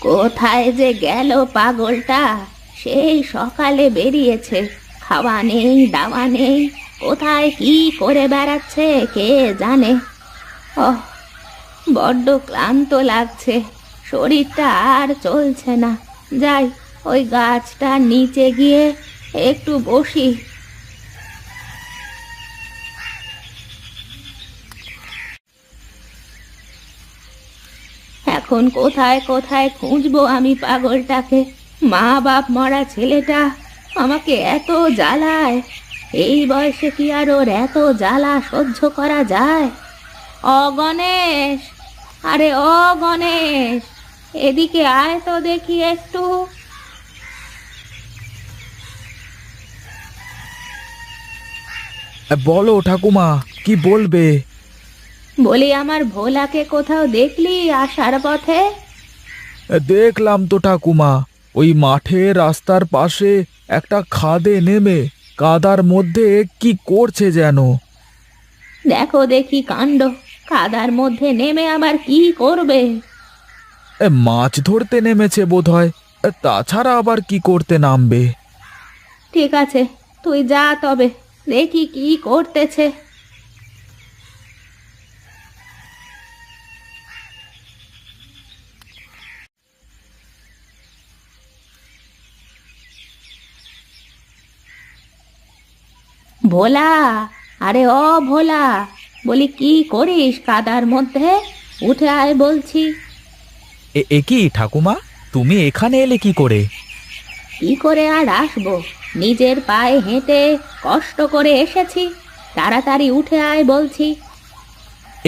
কোথায় যে গেল পাগলটা? সেই সকালে বেরিয়েছে, খাওয়া নেই দাওয়া নেই, কোথায় কি করে বেড়াচ্ছে কে জানে। ওহ, বড্ড ক্লান্ত লাগছে, শরীরটা আর চলছে না। যাই, ওই গাছটার নিচে গিয়ে একটু বসি। এখন কোথায় কোথায় খুঁজবো আমি পাগলটাকে? মা বাপ মরা ছেলেটা আমাকে এত জ্বালায়, এই বয়সে কি আর ওর এত জ্বালা সহ্য করা যায়? অগণেশ, আরে ও গণেশ, এদিকে আয় তো দেখি একটু। বলো ঠাকুমা, কি বলবে? বলি, আমার ভোলাকে কোথাও দেখলি আসার পথে? দেখলাম তো ঠাকুমা, ওই মাঠে রাস্তার পাশে একটা খাদে নেমে কাদার মধ্যে কি করছে যেন। দেখো দেখি কাণ্ড, কাদার মধ্যে নেমে আবার কি করবে? মাছ ধরতে নেমেছে বোধহয়, তাছাড়া আবার কি করতে নামবে। ঠিক আছে, তুই যা তবে, দেখি কি করতেছে। ভোলা, আরে ও ভোলা, বলি কি করিস কাদার মধ্যে? উঠে আয় বলছি। এ কি ঠাকুমা, তুমি এখানে এলে কি করে? কি করে আর আসবো, নিজের পায়ে হেঁটে কষ্ট করে এসেছি। তাড়াতাড়ি উঠে আয় বলছি।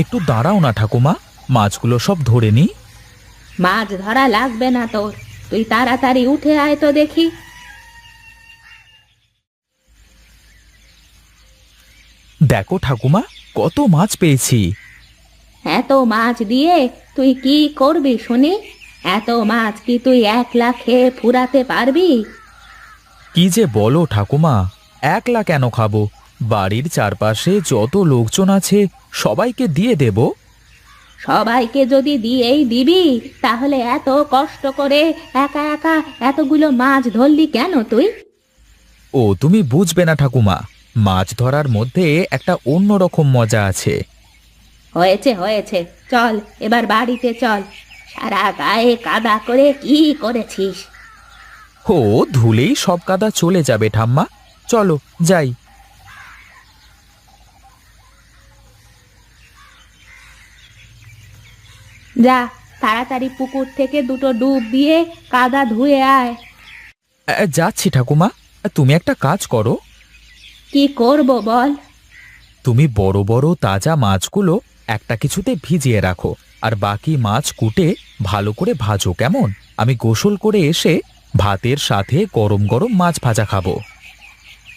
একটু দাঁড়াও না ঠাকুমা, মাছগুলো সব ধরে নি। মাছ ধরা লাগবে না তোর, তুই তাড়াতাড়ি উঠে আয় তো দেখি। দেখো ঠাকুমা, কত মাছ পেয়েছি। এত মাছ দিয়ে তুই কি করবি শুনি? এত মাছ কি তুই একলা খেয়ে ফুরাতে পারবি? কি যে বলো ঠাকুমা, একলা কেন খাবো? বাড়ির চারপাশে যত লোকজন আছে সবাইকে দিয়ে দেব। সবাইকে যদি দিয়েই দিবি, তাহলে এত কষ্ট করে একা একা এতগুলো মাছ ধরলি কেন তুই? ও তুমি বুঝবে না ঠাকুমা, মাছ ধরার মধ্যে একটা অন্যরকম মজা আছে। হয়েছে হয়েছে, চল এবার বাড়িতে চল। সারা গায়ে কাদা করে কি করেছিস? ও ধুলেই সব কাদা চলে যাবে ঠাম্মা, চলো যাই। যা, তাড়াতাড়ি পুকুর থেকে দুটো ডুব দিয়ে কাদা ধুয়ে আয়। যাচ্ছি ঠাকুমা, তুমি একটা কাজ করো। কি করব বল? তুমি বড় বড় তাজা মাছগুলো একটা কিছুতে ভিজিয়ে রাখো, আর বাকি মাছ কুটে ভালো করে ভাজো কেমন? আমি গোসল করে এসে ভাতের সাথে গরম গরম মাছ ভাজা খাবো।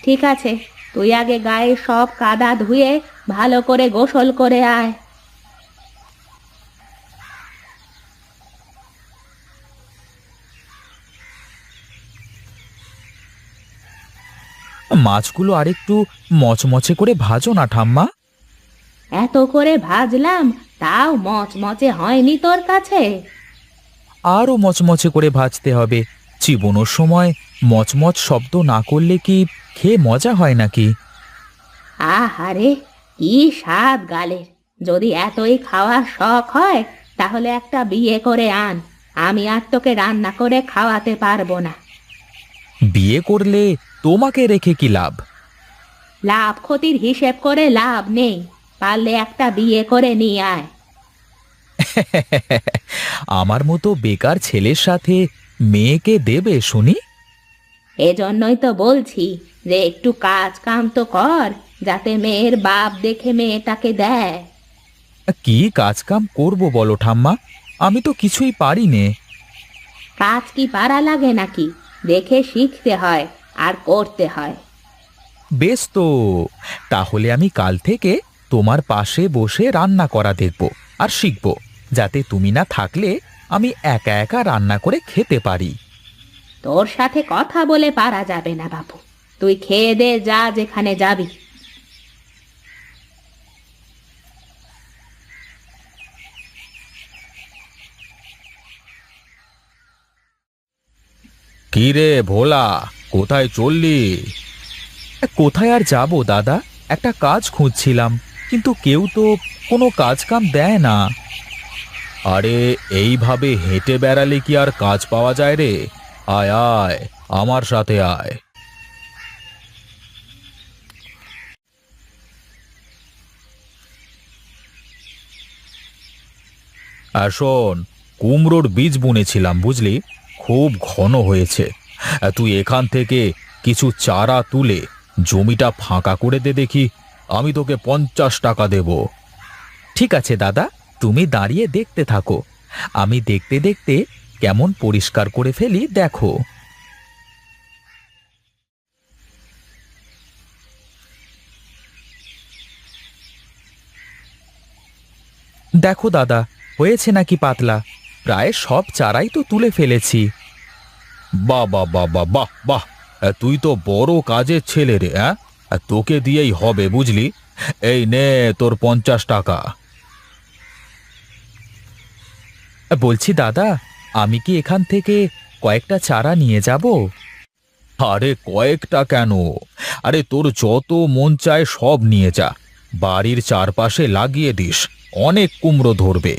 ঠিক আছে, তুই আগে গায়ে সব কাদা ধুয়ে ভালো করে গোসল করে আয়। মাছগুলো আরেকটু মচমচে করে ভাজো না ঠাম্মা। এত করে ভাজলাম, তাও মচমচে হয়নি তোর কাছে? আরও মচমচে করে ভাজতে হবে। চিবোনোর সময় মচমচ শব্দ না করলে কি খেয়ে মজা হয় নাকি? আহারে, কি স্বাদ গালের! যদি এতই খাওয়ার শখ হয়, তাহলে একটা বিয়ে করে আন। আমি আর তোকে রান্না করে খাওয়াতে পারবো না। বিয়ে করলে তোমাকে রেখে কি লাভ? লাভ ক্ষতির হিসেব করে লাভ নেই, পারলে একটা বিয়ে করে নিয়ে আয়। আমার মতো বেকার ছেলের সাথে মেয়েকে দেবে শুনি? এজন্যই তো বলছি যে একটু কাজ কাম তো কর, যাতে মেয়ের বাপ দেখে মেয়েটাকে দেয়। কি কাজ কাম করবো বলো ঠাম্মা, আমি তো কিছুই পারি নে। কাজ কি পারা লাগে নাকি? দেখে শিখতে হয় আর করতে হয়। বেশ তো, তাহলে আমি কাল থেকে তোমার পাশে বসে রান্না করা দেখব আর শিখব, যাতে তুমি না থাকলে আমি একা একা রান্না করে খেতে পারি। তোর সাথে কথা বলে পারা যাবে না বাবু, তুই খেয়ে দে, যা যেখানে যাবি। কি রে ভোলা, কোথায় চললি? কোথায় আর যাব দাদা, একটা কাজ খুঁজছিলাম, কিন্তু কেউ তো কোনো কাজ কাম দেয় না। আরে এইভাবে হেঁটে বেড়ালে কি আর কাজ পাওয়া যায় রে? আয় আয়, আমার সাথে আয়। আর শোন, কুমড়োর বীজ বুনেছিলাম বুঝলি, খুব ঘন হয়েছে। তুই এখান থেকে কিছু চারা তুলে জমিটা ফাঁকা করে দে দেখি, আমি তোকে 50 টাকা দেব। ঠিক আছে দাদা, তুমি দাঁড়িয়ে দেখতে থাকো, আমি দেখতে দেখতে কেমন পরিষ্কার করে ফেলি দেখো। দেখো দাদা, হয়েছে নাকি পাতলা? প্রায় সব চারাই তো তুলে ফেলেছি। বাহ বাহ বাহ বাহ বাহ বাহ, তুই তো বড় কাজের ছেলে রে। তোকে দিয়েই হবে বুঝলি। এই নে তোর 50 টাকা। বলছি দাদা, আমি কি এখান থেকে কয়েকটা চারা নিয়ে যাব? আরে কয়েকটা কেন, আরে তোর যত মন চায় সব নিয়ে যা, বাড়ির চারপাশে লাগিয়ে দিস, অনেক কুমড়ো ধরবে।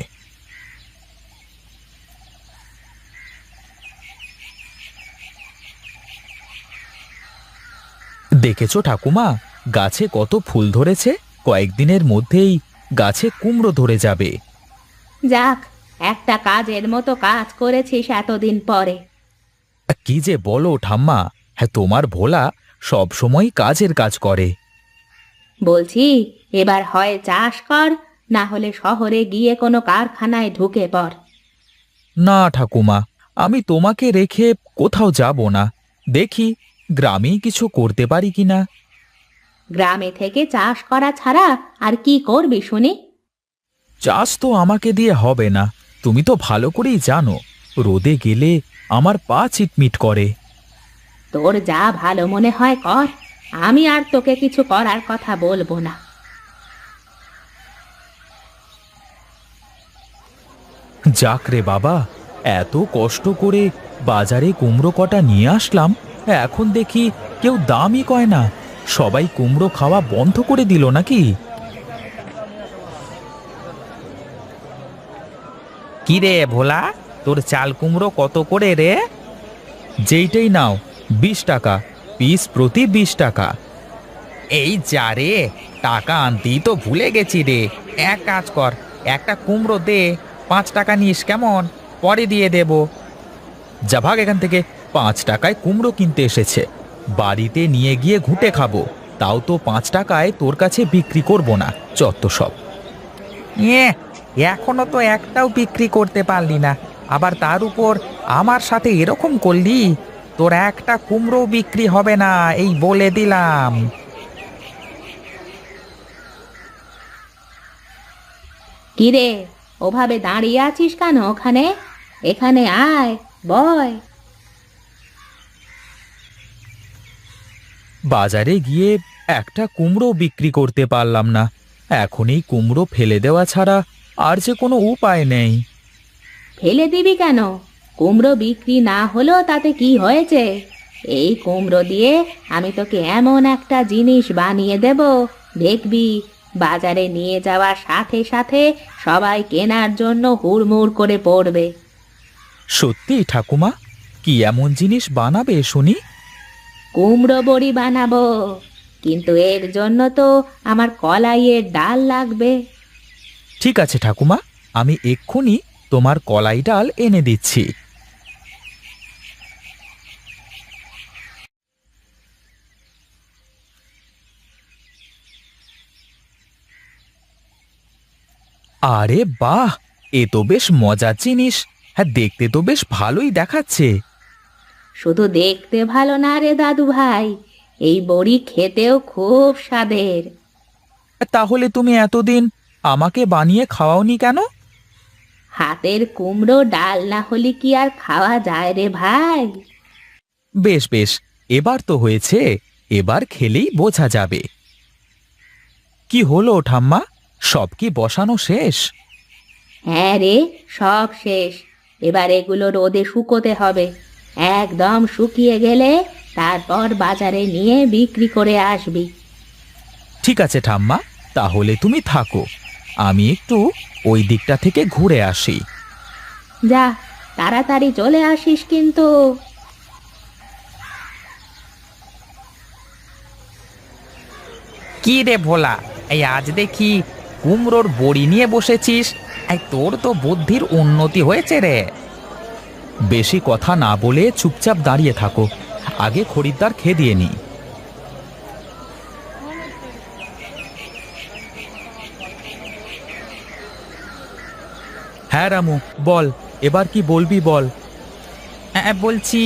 দেখেছো ঠাকুমা, গাছে কত ফুল ধরেছে, কয়েকদিনের মধ্যেই গাছে কুমড়ো ধরে যাবে। যাক, একটা কাজের মতো কাজ করেছিস এতদিন পরে। কি যে বলো ঠাম্মা, হ্যাঁ তোমার ভোলা সব সময় কাজের কাজ করে। বলছি, এবার হয় চাষ কর, না হলে শহরে গিয়ে কোনো কারখানায় ঢুকে পড়। না ঠাকুমা, আমি তোমাকে রেখে কোথাও যাব না, দেখি গ্রামেই কিছু করতে পারি কিনা। গ্রামে থেকে চাষ করা ছাড়া আর কি করবি শুনি? চাষ তো আমাকে দিয়ে হবে না, তুমি তো ভালো করেই জানো, রোদে গেলে আমার পা চিটমিট করে। তোর যা ভালো মনে হয় কর, আমি আর তোকে কিছু করার কথা বলবো না। যাক রে বাবা, এত কষ্ট করে বাজারে কুমড়ো কটা নিয়ে আসলাম, এখন দেখি কেউ দামই কয় না, সবাই কুমড়ো খাওয়া বন্ধ করে দিল নাকি? কি রে ভোলা, তোর চাল কুমড়ো কত করে রে? যেইটাই নাও, 20 টাকা পিস, প্রতি 20 টাকা। এই যা রে, টাকা আনতেই তো ভুলে গেছি রে। এক কাজ কর, একটা কুমড়ো দে, 5 টাকা নিস কেমন, পরে দিয়ে দেব। যা ভাগ এখান থেকে, 5 টাকায় কুমড়ো কিনতে এসেছে, বাড়িতে নিয়ে গিয়ে ঘুঁটে খাবো, তাও তো 5 টাকায় তোর কাছে বিক্রি করব না, যত সব। এখনো তো একটাও বিক্রি করতে পারলি না, আবার তার উপর আমার সাথে এরকম করলি, তোর একটা কুমড়ো বিক্রি হবে না, এই বলে দিলাম। কিরে, ওভাবে দাঁড়িয়ে আছিস কেন ওখানে? এখানে আয়, বয়। বাজারে গিয়ে একটা কুমড়ো বিক্রি করতে পারলাম না, এখন এই কুমড়ো ফেলে দেওয়া ছাড়া আর যে কোনো উপায় নেই। ফেলে দিবি কেন? কুমড়ো বিক্রি না হলো তাতে কি হয়েছে? এই কুমড়ো দিয়ে আমি তোকে এমন একটা জিনিস বানিয়ে দেব, দেখবি বাজারে নিয়ে যাওয়ার সাথে সাথে সবাই কেনার জন্য হুড়মুড় করে পড়বে। সত্যি ঠাকুমা, কি এমন জিনিস বানাবে শুনি? কুমড়ো বড়ি বানাবো, কিন্তু এর জন্য তো আমার কলাইয়ের ডাল লাগবে। ঠিক আছে ঠাকুমা, আমি এক্ষুনি তোমার কলাই ডাল এনে দিচ্ছি। আরে বাহ, এ তো বেশ মজার জিনিস, হ্যাঁ দেখতে তো বেশ ভালোই দেখাচ্ছে। শুধু দেখতে ভালো না রে দাদু ভাই, এই বড়ি খেতেও খুব স্বাদের। তাহলে তুমি এতদিন আমাকে বানিয়ে খাওয়াওনি কেন? হাতের কুমড়ো ডাল না হলে কি আর খাওয়া যায় রে ভাই? বেশ বেশ, এবার তো হয়েছে, এবার খেলেই বোঝা যাবে। কি হলো ঠাম্মা, সব কি বসানো শেষ? হ্যাঁ রে, সব শেষ। এবার এগুলো রোদে শুকোতে হবে। একদম শুকিয়ে গেলে তারপর বাজারে নিয়ে বিক্রি করে আসবি। ঠিক আছে ঠাম্মা, তাহলে তুমি থাকো, আমি একটু ওই দিকটা থেকে ঘুরে আসি। যা, তাড়াতাড়ি চলে আসিস কিন্তু। কি রে ভোলা, এই আজ দেখি কুমড়োর বড়ি নিয়ে বসেছিস। এই তোর তো বুদ্ধির উন্নতি হয়েছে রে। বেশি কথা না বলে চুপচাপ দাঁড়িয়ে থাকো, আগে খরিদ্দার খেদিয়ে নি। হ্যাঁ রামু, বল, এবার কি বলবি বল। বলছি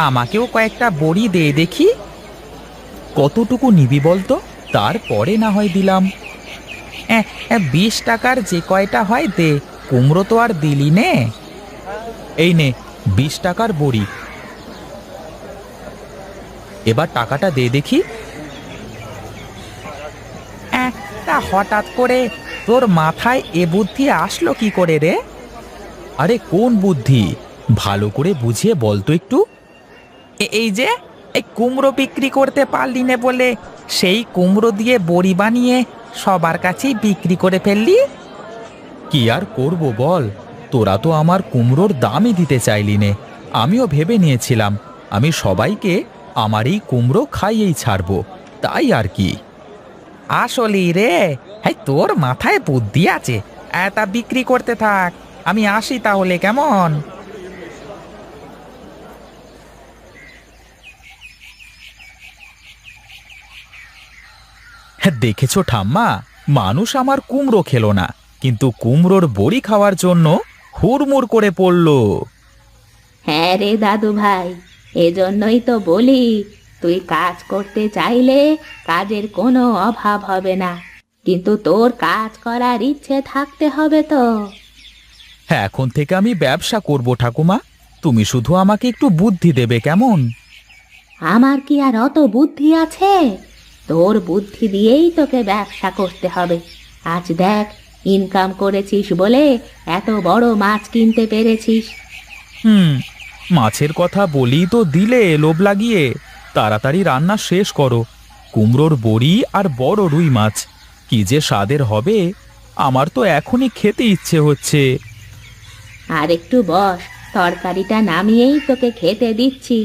আমাকেও কয়েকটা বড়ি দে দেখি। কতটুকু নিবি বলতো, তারপরে না হয় দিলাম। 20 টাকার যে কয়টা হয় দে, কুমড়ো তো আর দিলি নে। এই নে 20 টাকার বড়ি, এবার টাকাটা দে দেখি। তা হঠাৎ করে তোর মাথায় এ বুদ্ধি আসলো কি করে রে? আরে কোন বুদ্ধি, ভালো করে বুঝিয়ে বল তো একটু। এই যে এই কুমড়ো বিক্রি করতে পারলি নে বলে সেই কুমড়ো দিয়ে বড়ি বানিয়ে সবার কাছেই বিক্রি করে ফেললি। কি আর করব বল, তোরা তো আমার কুমড়োর দামই দিতে চাইলি নে। আমিও ভেবে নিয়েছিলাম আমি সবাইকে আমার এই কুমড়ো খাইয়েই ছাড়বো, তাই আর কি। আসলেই রে, হ্যাঁ তোর মাথায় বুদ্ধি আছে। তা বিক্রি করতে থাক, আমি আসি তাহলে, কেমন? হ্যাঁ দেখেছো ঠাম্মা, মানুষ আমার কুমড়ো খেলো না, কিন্তু কুমড়োর বড়ি খাওয়ার জন্য হুড়মুড় করে পড়লো। হ্যাঁ রে দাদু ভাই, এজন্যই তো বলি, তুই কাজ করতে চাইলে কাজের কোনো অভাব হবে না, কিন্তু তোর কাজ করার ইচ্ছে থাকতে হবে তো। হ্যাঁ এখন থেকে আমি ব্যবসা করব ঠাকুমা, তুমি শুধু আমাকে একটু বুদ্ধি দেবে, কেমন? আমার কি আর অত বুদ্ধি আছে? তোর বুদ্ধি দিয়েই তোকে ব্যবসা করতে হবে। আজ দেখ, ইনকাম করেছিস বলে এত বড় মাছ কিনতে পেরেছিস। হুম, মাছের কথা বলি তো দিলে লোভ লাগিয়ে। তাড়াতাড়ি রান্না শেষ করো, কুমড়োর বড়ি আর বড় রুই মাছ কি যে স্বাদের হবে, আমার তো এখনই খেতে ইচ্ছে হচ্ছে। আর একটু বস, তরকারিটা নামিয়েই তোকে খেতে দিচ্ছি।